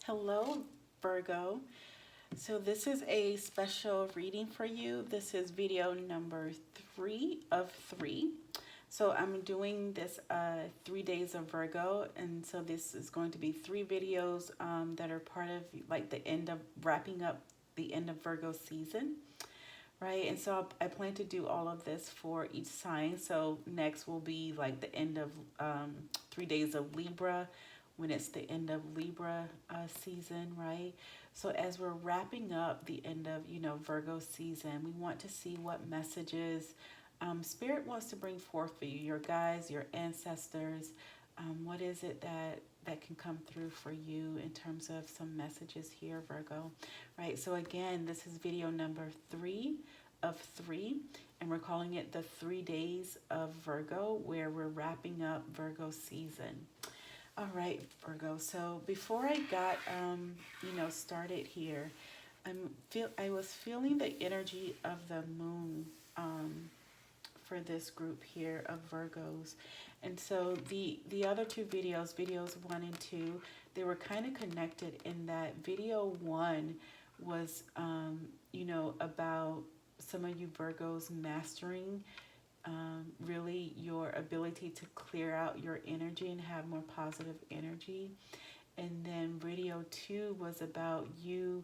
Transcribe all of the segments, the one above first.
Hello, Virgo. So this is a special reading for you. This is video number 3 of 3. So I'm doing this 3 days of Virgo, and so this is going to be 3 videos that are part of like the end of wrapping up the end of Virgo season, right? And so I plan to do all of this for each sign. So next will be like the end of 3 days of Libra, when it's the end of Libra season, right? So as we're wrapping up the end of, Virgo season, we want to see what messages Spirit wants to bring forth for you, your guides, your ancestors. What is it that can come through for you in terms of some messages here, Virgo, right? So again, this is video number 3 of 3, and we're calling it the 3 days of Virgo, where we're wrapping up Virgo season. All right, Virgo. So before I got, started here, I was feeling the energy of the moon for this group here of Virgos, and so the other 2 videos, videos 1 and 2, they were kind of connected in that video 1 was, about some of you Virgos mastering really your ability to clear out your energy and have more positive energy. And then video 2 was about you,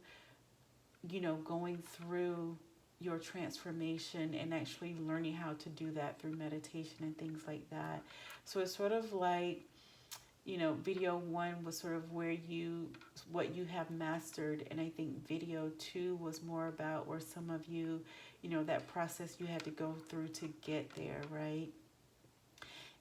going through your transformation and actually learning how to do that through meditation and things like that. So it's sort of like, video 1 was sort of what you have mastered, and I think video 2 was more about where some of you, that process you had to go through to get there, right?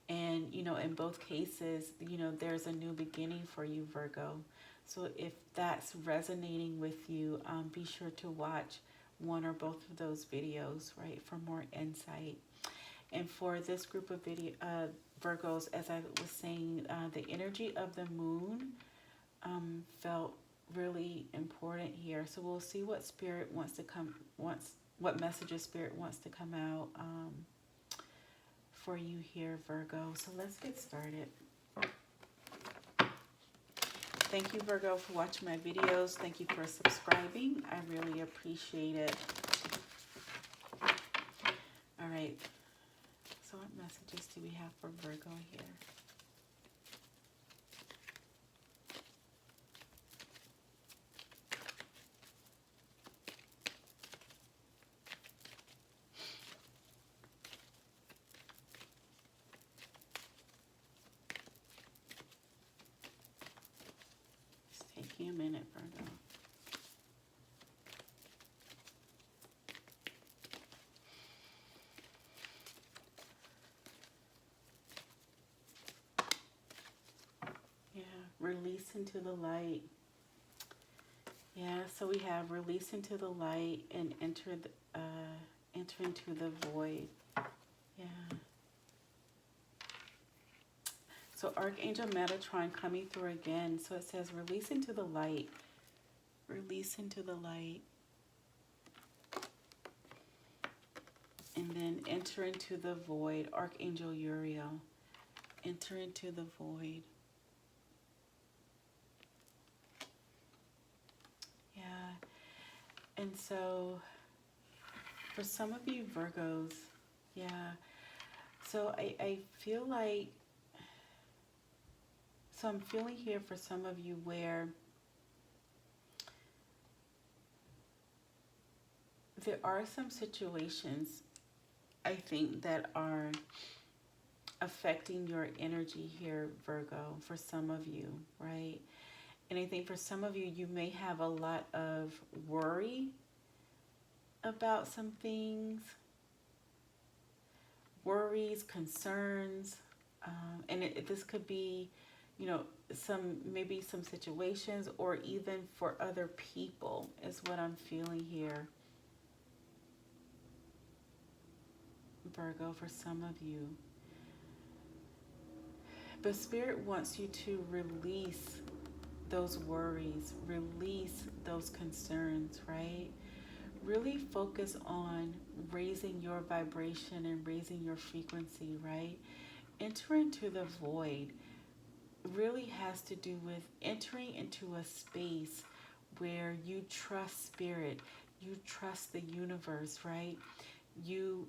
And, in both cases, there's a new beginning for you, Virgo. So if that's resonating with you, be sure to watch one or both of those videos, right, for more insight. And for this group of Virgos, as I was saying, the energy of the moon felt really important here. So we'll see what Spirit what messages Spirit wants to come out for you here, Virgo. So let's get started. Thank you, Virgo, for watching my videos. Thank you for subscribing. I really appreciate it. All right. So what messages do we have for Virgo here? It's taking a minute, Virgo. Release into the light. Yeah, so we have release into the light and enter into the void. Yeah. So Archangel Metatron coming through again. So it says release into the light. Release into the light. And then enter into the void. Archangel Uriel. Enter into the void. And so for some of you Virgos, so I feel like, so I'm feeling here for some of you where there are some situations, I think, that are affecting your energy here, Virgo, for some of you, right? And I think for some of you, you may have a lot of worry about some things, worries, concerns, and this could be, maybe some situations, or even for other people is what I'm feeling here, Virgo, for some of you. But Spirit wants you to release those worries, release those concerns, right? Really focus on raising your vibration and raising your frequency, right? Enter into the void. really has to do with entering into a space where you trust spirit, you trust the universe, right? You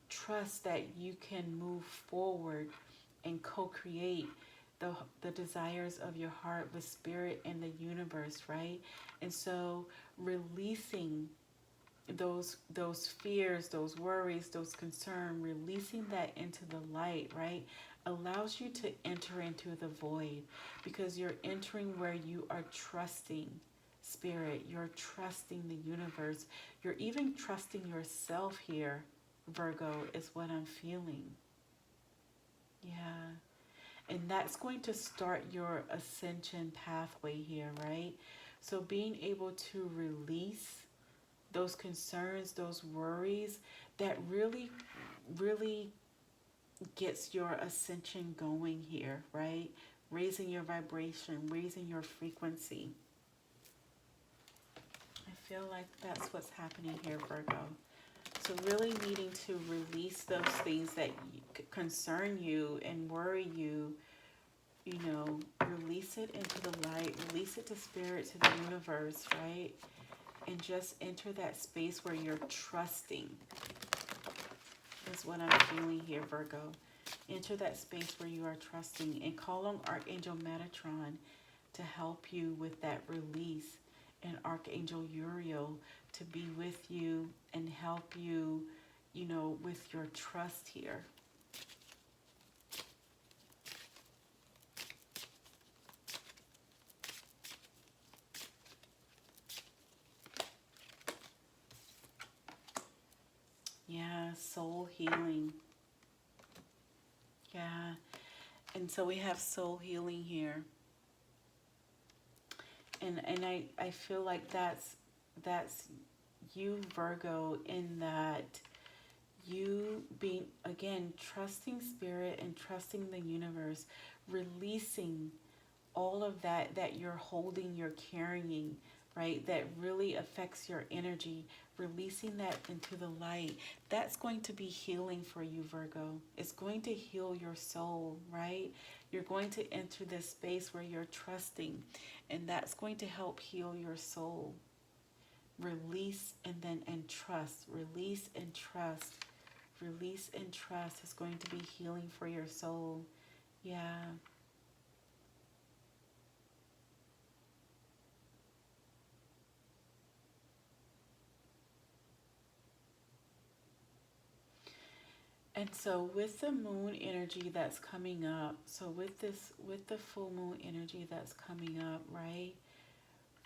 trust that you can move forward and co-create the, the desires of your heart with spirit and the universe, right? And so releasing those fears, those worries, those concerns, releasing that into the light, right, allows you to enter into the void, because you're entering where you are trusting spirit, you're trusting the universe, you're even trusting yourself here, Virgo, is what I'm feeling. Yeah. And that's going to start your ascension pathway here, right? So being able to release those concerns, those worries, that really gets your ascension going here, right? Raising your vibration, raising your frequency. I feel like that's what's happening here, Virgo. So really needing to release those things that concern you and worry you, you know, release it into the light, release it to spirit, to the universe, right? And just enter that space where you're trusting, is what I'm feeling here, Virgo. Enter that space where you are trusting, and call on Archangel Metatron to help you with that release, and Archangel Uriel to be with you and help you, you know, with your trust here. Yeah, soul healing. Yeah. And so we have soul healing here. And I feel like that's you, Virgo, in that you being, again, trusting spirit and trusting the universe, releasing all of that you're holding, you're carrying, right, that really affects your energy, releasing that into the light. That's going to be healing for you, Virgo. It's going to heal your soul, right? You're going to enter this space where you're trusting, and that's going to help heal your soul. Release and trust. Release and trust. Release and trust is going to be healing for your soul. Yeah. And so with the moon energy that's coming up, so with the full moon energy that's coming up, right?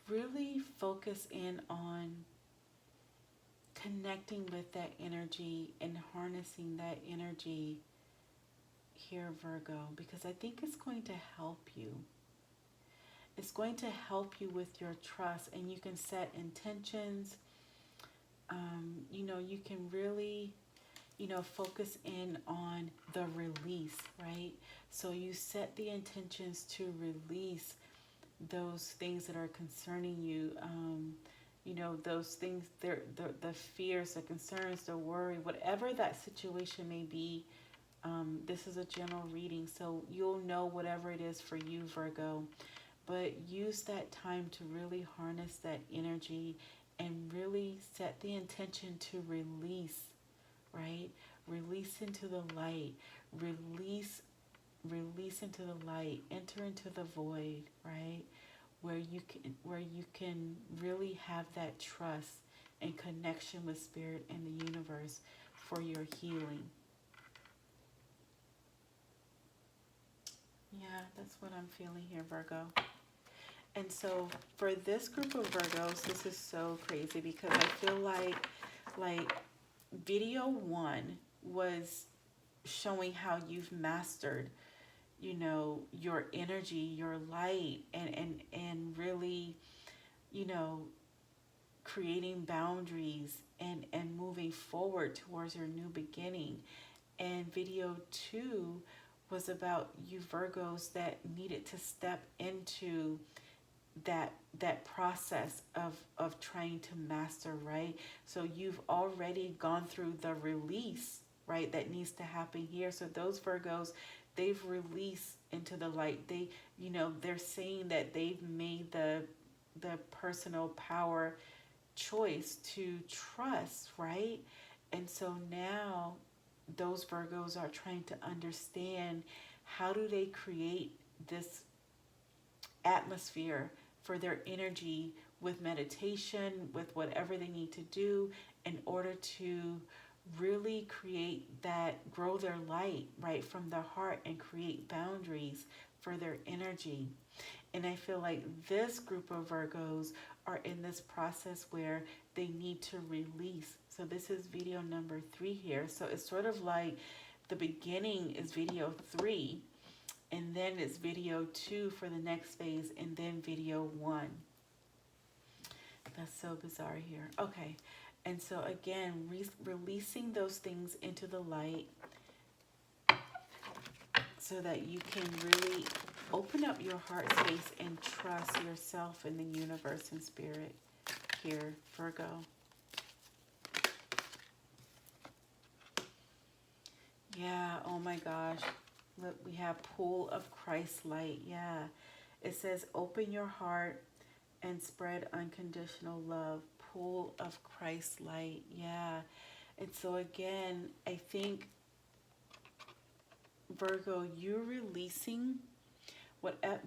Really focus in on connecting with that energy and harnessing that energy here, Virgo, because I think it's going to help you. It's going to help you with your trust, and you can set intentions. You know, you can really, you know, focus in on the release, right? So you set the intentions to release those things that are concerning you. You know, those things, the fears, the concerns, the worry, whatever that situation may be. This is a general reading, so you'll know whatever it is for you, Virgo. But use that time to really harness that energy and really set the intention to release, right? Release into the light. Release into the light. Enter into the void, right? Where you can really have that trust and connection with spirit and the universe for your healing. Yeah, that's what I'm feeling here, Virgo. And so for this group of Virgos, this is so crazy because I feel like video one was showing how you've mastered, you know, your energy, your light, and really, you know, creating boundaries and moving forward towards your new beginning. And video two was about you Virgos that needed to step into that process of trying to master, right? So you've already gone through the release, right, that needs to happen here. So those Virgos, they've released into the light. They, they're saying that they've made the personal power choice to trust, right? And so now those Virgos are trying to understand, how do they create this atmosphere for their energy with meditation, with whatever they need to do in order to really create that, grow their light right from their heart and create boundaries for their energy. And I feel like this group of Virgos are in this process where they need to release. So this is video number 3 here. So it's sort of like the beginning is video 3, and then it's video 2 for the next phase, and then video 1. That's so bizarre here. Okay. And so again, releasing those things into the light so that you can really open up your heart space and trust yourself and the universe and spirit here, Virgo. Yeah, oh my gosh. Look, we have pool of Christ light. Yeah. It says open your heart and spread unconditional love. Pool of Christ light. Yeah. And so again, I think, Virgo, you're releasing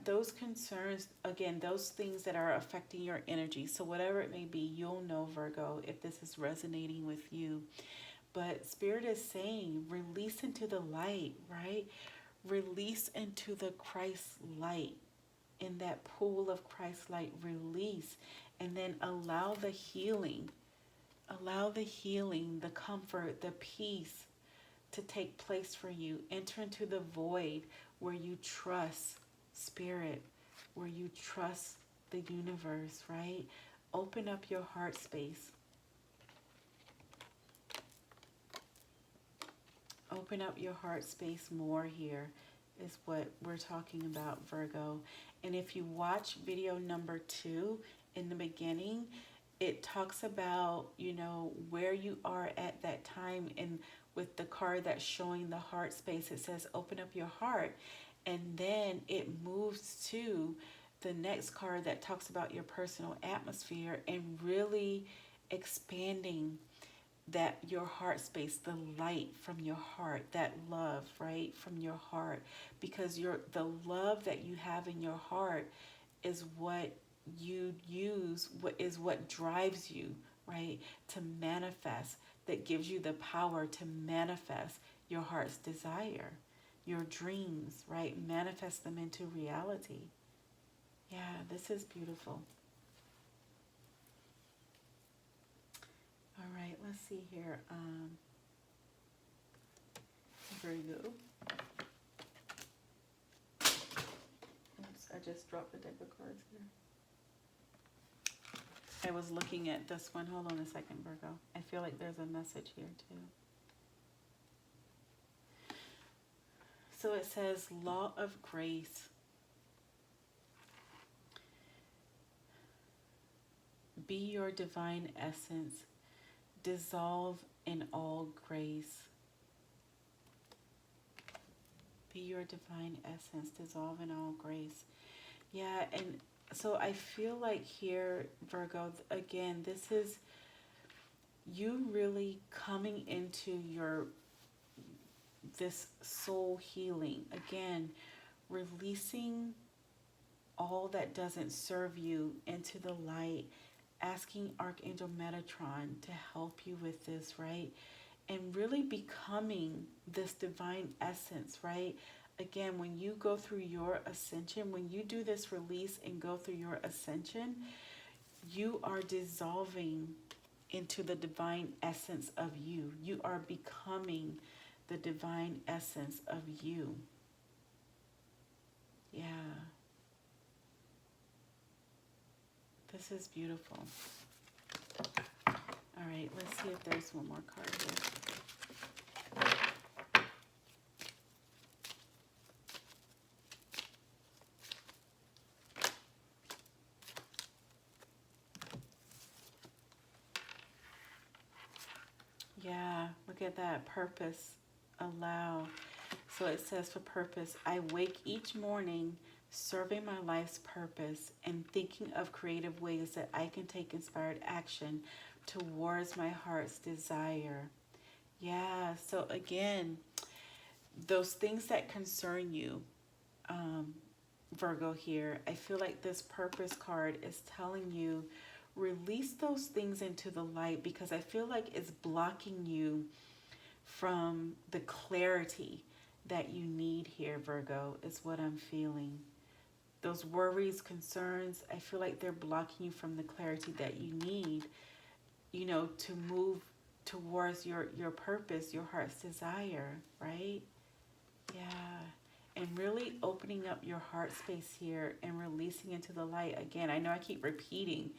those concerns, again, those things that are affecting your energy. So whatever it may be, you'll know, Virgo, if this is resonating with you. But Spirit is saying, release into the light, right? Release into the Christ light. In that pool of Christ light, release. And then allow the healing, the comfort, the peace to take place for you. Enter into the void where you trust Spirit, where you trust the universe, right? Open up your heart space. Open up your heart space more here is what we're talking about, Virgo. And if you watch video number 2 in the beginning, it talks about, where you are at that time. And with the card that's showing the heart space, it says open up your heart. And then it moves to the next card that talks about your personal atmosphere and really expanding that your heart space, the light from your heart, that love, right, from your heart. Because the love that you have in your heart is what you use, what drives you, right, to manifest, that gives you the power to manifest your heart's desire, your dreams, right? Manifest them into reality. Yeah, this is beautiful. All right, let's see here. Virgo. Oops, I just dropped the deck of cards here. I was looking at this one. Hold on a second, Virgo. I feel like there's a message here too. So it says law of grace. Be your divine essence. Dissolve in all grace. Be your divine essence. Dissolve in all grace. Yeah, and so I feel like here, Virgo, again, this is you really coming into this soul healing. Again, releasing all that doesn't serve you into the light, asking Archangel Metatron to help you with this, right? And really becoming this divine essence, right? Again, when you go through your ascension, when you do this release and go through your ascension, you are dissolving into the divine essence of you. You are becoming the divine essence of you. Yeah. This is beautiful. All right, let's see if there's one more card here. Yeah, look at that. Purpose. Allow. So it says for purpose, I wake each morning serving my life's purpose and thinking of creative ways that I can take inspired action towards my heart's desire. Yeah, so again, those things that concern you, um, Virgo here, I feel like this purpose card is telling you release those things into the light, because I feel like it's blocking you from the clarity that you need here, Virgo, is what I'm feeling. Those worries, concerns, I feel like they're blocking you from the clarity that you need, to move towards your purpose, your heart's desire, right? Yeah. And really opening up your heart space here and releasing into the light. Again, I know I keep repeating,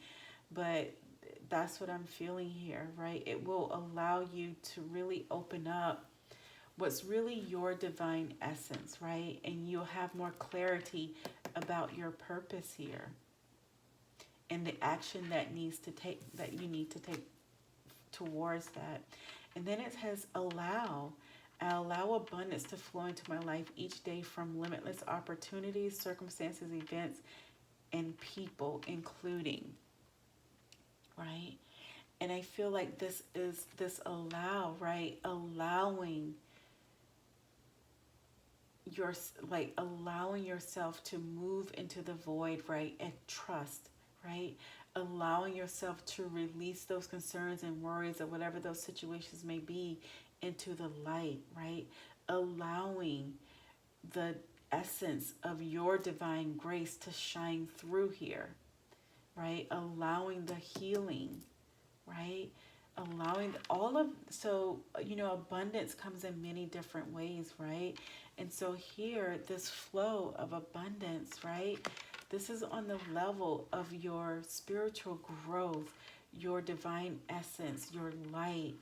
but that's what I'm feeling here, right? It will allow you to really open up what's really your divine essence, right? And you'll have more clarity about your purpose here and the action that you need to take towards that. And then it says allow. I allow abundance to flow into my life each day from limitless opportunities, circumstances, events, and people, including, right? And I feel like this is this allow, right? Allowing yourself to move into the void, right? And trust, right? Allowing yourself to release those concerns and worries or whatever those situations may be into the light, right? Allowing the essence of your divine grace to shine through here, right? Allowing the healing, right? Allowing all of, so, abundance comes in many different ways, right? And so here, this flow of abundance, right? This is on the level of your spiritual growth, your divine essence, your light.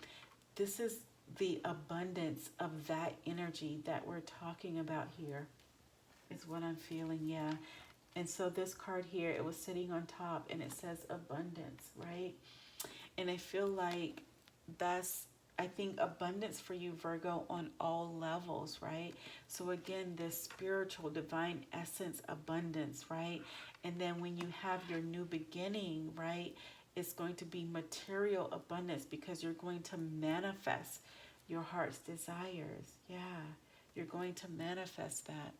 This is the abundance of that energy that we're talking about here, is what I'm feeling, yeah. And so this card here, it was sitting on top and it says abundance, right? And I feel like I think abundance for you, Virgo, on all levels, right? So again, this spiritual, divine essence abundance, right? And then when you have your new beginning, right, it's going to be material abundance, because you're going to manifest your heart's desires. Yeah, you're going to manifest that.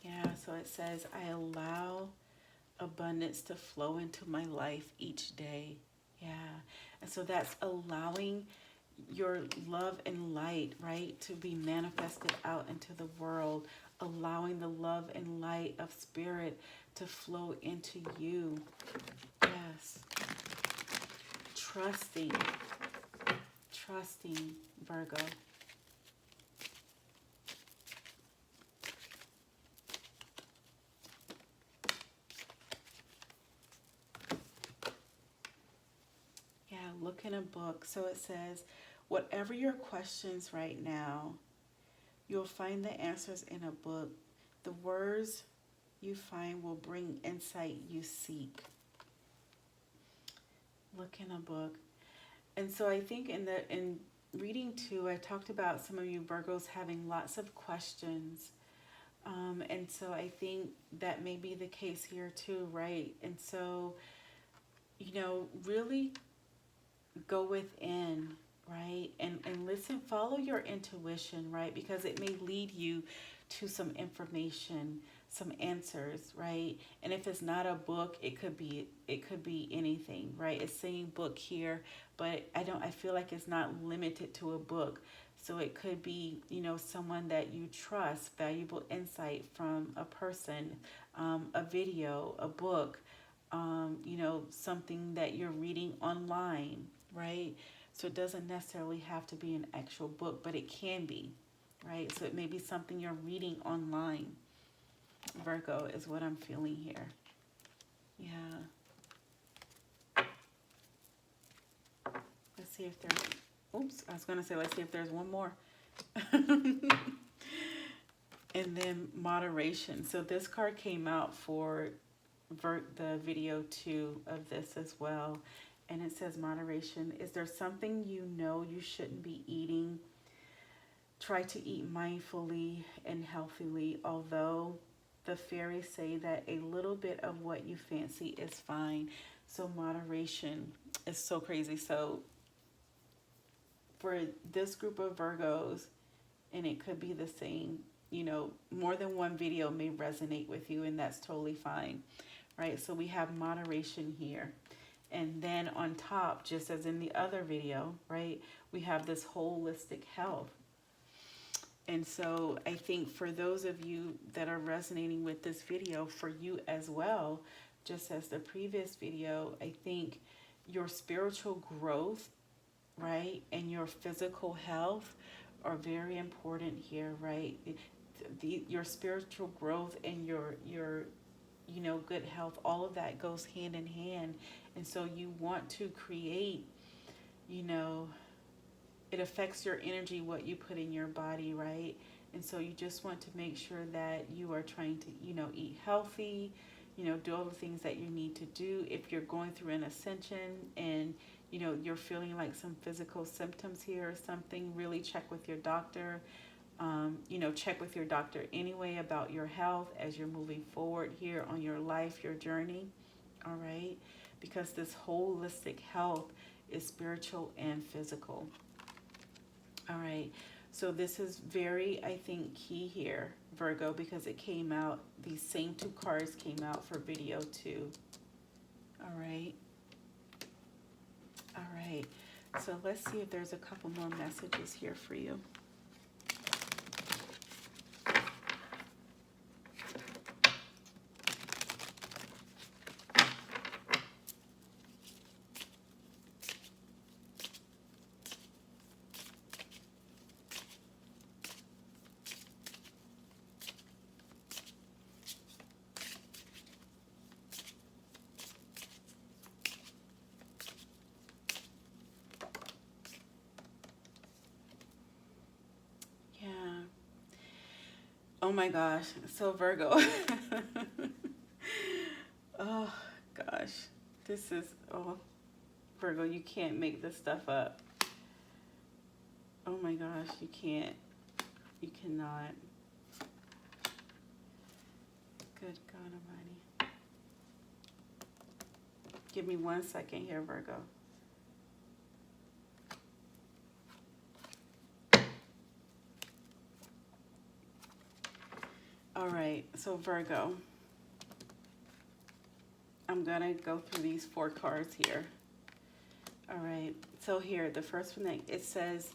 Yeah, so it says, I allow abundance to flow into my life each day. Yeah, and so that's allowing your love and light, right, to be manifested out into the world, allowing the love and light of spirit to flow into you. Yes. Trusting, Virgo. Yeah, look in a book. So it says, whatever your questions right now, you'll find the answers in a book. The words you find will bring insight you seek. Look in a book. And so I think in reading two, I talked about some of you Virgos having lots of questions. And so I think that may be the case here too, right? And so, really go within, right? And listen, follow your intuition, right? Because it may lead you to some information, some answers, right? And if it's not a book, it could be anything, right? It's saying book here, but I feel like it's not limited to a book. So it could be, someone that you trust, valuable insight from a person, a video, a book, something that you're reading online, right? So it doesn't necessarily have to be an actual book, but it can be, right? So it may be something you're reading online. Virgo is what I'm feeling here. Yeah. Let's see if there's, oops, I was going to say, let's see if there's one more. And then moderation. So this card came out for the video 2 of this as well. And it says moderation. Is there something you know you shouldn't be eating? Try to eat mindfully and healthily, although the fairies say that a little bit of what you fancy is fine. So moderation is so crazy. So for this group of Virgos, and it could be the same, more than one video may resonate with you, and that's totally fine, right? So we have moderation here. And then on top, just as in the other video, right, we have this holistic health. And so I think for those of you that are resonating with this video, for you as well, just as the previous video, I think your spiritual growth, right, and your physical health are very important here, right? Your spiritual growth and your good health, all of that goes hand in hand. And so you want to create, it affects your energy, what you put in your body, right? And so you just want to make sure that you are trying to, eat healthy, do all the things that you need to do. If you're going through an ascension and, you're feeling like some physical symptoms here or something, really check with your doctor. Check with your doctor anyway about your health as you're moving forward here on your life, your journey, all right? Because this holistic health is spiritual and physical. All right, so this is very, I think, key here, Virgo, because it came out, these same 2 cards came out for video 2. All right. All right, so let's see if there's a couple more messages here for you. Oh my gosh. So Virgo. Oh gosh. This is, Virgo, you can't make this stuff up. Oh my gosh, you can't. You cannot. Good God Almighty. Give me 1 second here, Virgo. All right, so Virgo, I'm gonna go through these 4 cards here. All right, so here, the first one, it says,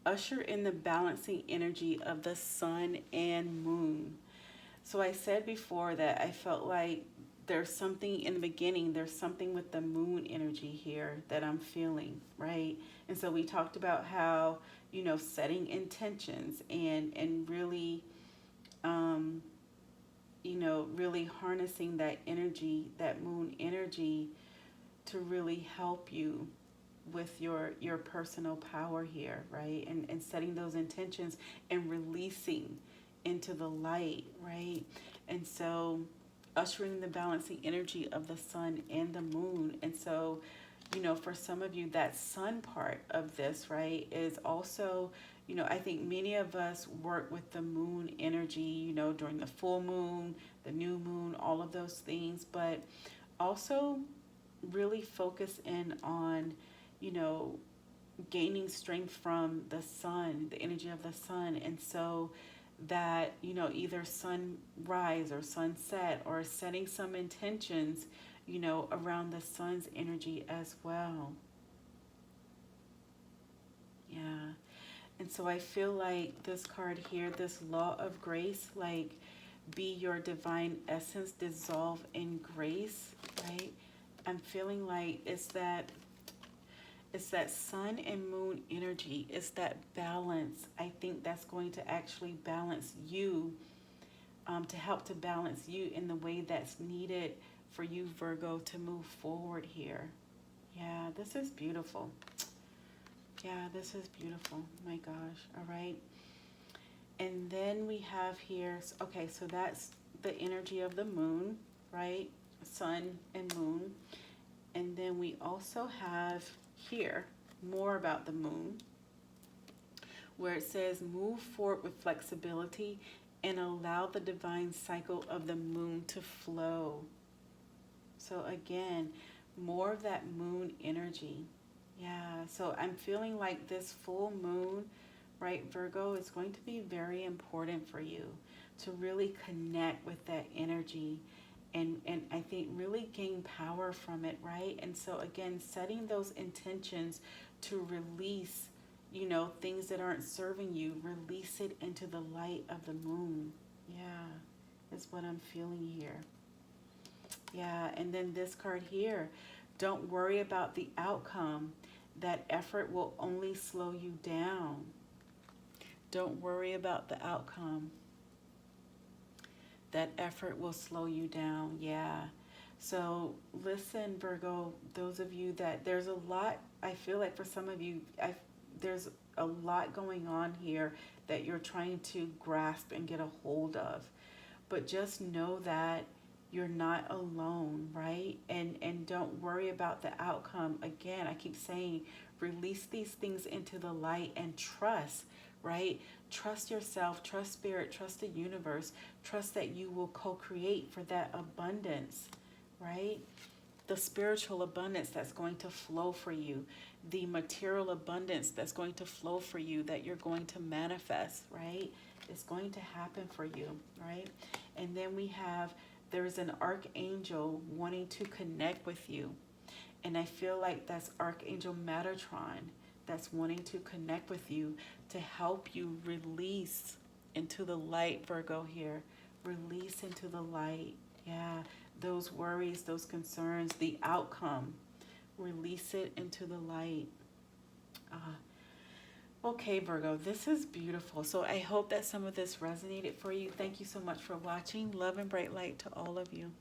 usher in the balancing energy of the sun and moon. So I said before that I felt like there's something in the beginning, there's something with the moon energy here that I'm feeling, right? And so we talked about how, setting intentions and really, really harnessing that energy, that moon energy, to really help you with your personal power here, right? And setting those intentions and releasing into the light, right? And so ushering the balancing energy of the sun and the moon. And so, for some of you, that sun part of this, right, is also, I think many of us work with the moon energy, during the full moon, the new moon, all of those things, but also really focus in on, gaining strength from the sun, the energy of the sun. And so that, either sunrise or sunset, or setting some intentions, around the sun's energy as well. Yeah. And so I feel like this card here, this law of grace, like, be your divine essence, dissolve in grace, right? I'm feeling like it's that sun and moon energy. It's that balance. I think that's going to actually balance you, to help to balance you in the way that's needed for you, Virgo, to move forward here. Yeah, this is beautiful. Yeah, this is beautiful. My gosh. All right. And then we have here, okay, so that's the energy of the moon, right? sun and moon. And then we also have here more about the moon, where it says move forward with flexibility and allow the divine cycle of the moon to flow. So again, more of that moon energy. Yeah, so I'm feeling like this full moon, right, Virgo, is going to be very important for you to really connect with that energy and I think really gain power from it, right? And so again, setting those intentions to release, you know, things that aren't serving you, release it into the light of the moon. Yeah, is what I'm feeling here. Yeah, and then this card here, don't worry about the outcome. That effort will only slow you down. Don't worry about the outcome. That effort will slow you down. Yeah. So listen, Virgo, those of you that there's a lot, I feel like for some of you, there's a lot going on here that you're trying to grasp and get a hold of. But just know that you're not alone, right? And don't worry about the outcome. Again, I keep saying release these things into the light and trust, right? Trust yourself, trust spirit, trust the universe, trust that you will co-create for that abundance, right? The spiritual abundance that's going to flow for you, the material abundance that's going to flow for you, that you're going to manifest, right? It's going to happen for you, right? And then we have, there's an archangel wanting to connect with you. And I feel like that's Archangel Metatron that's wanting to connect with you to help you release into the light, Virgo here. Release into the light. Yeah, those worries, those concerns, the outcome. Release it into the light. Okay, Virgo, this is beautiful. So I hope that some of this resonated for you. Thank you so much for watching. Love and bright light to all of you.